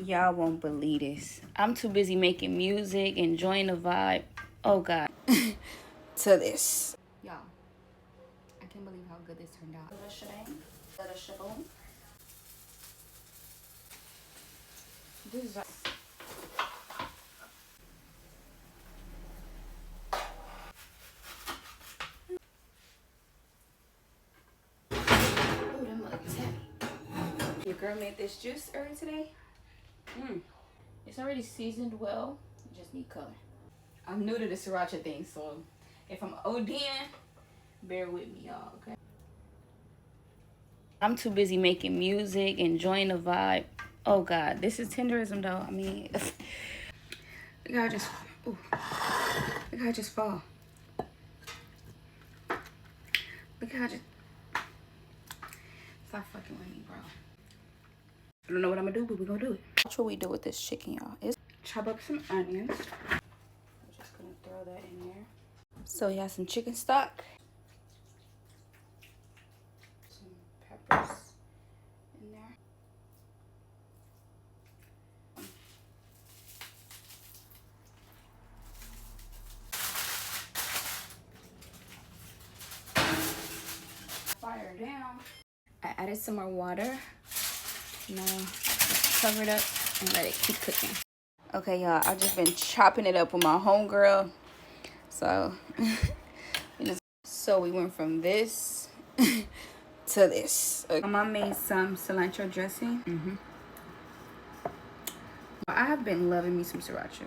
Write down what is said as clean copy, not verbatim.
Y'all won't believe this. I'm too busy making music, enjoying the vibe. Oh God. To this. Y'all, I can't believe how good this turned out. Little shebang, little shaboom. This is like oh, them mugs heavy. Your girl made this juice earlier today. It's already seasoned well. You just need color. I'm new to the sriracha thing, so if I'm ODing, bear with me, y'all, okay? I'm too busy making music, enjoying the vibe. Oh God, this is tenderism though. I mean, look how I just, ooh, look how I just fall. Look how I just, stop fucking with me, bro. I don't know what I'm gonna do, but we're gonna do it. That's what we do with this chicken, y'all. Is chop up some onions. I'm just gonna throw that in there. So you have some chicken stock. Some peppers in there. Fire down. I added some more water. Now just cover it up and let it keep cooking. Okay, y'all, I've just been chopping it up with my homegirl. So, so we went from this to this. Okay. My mom made some cilantro dressing. I have been loving me some sriracha.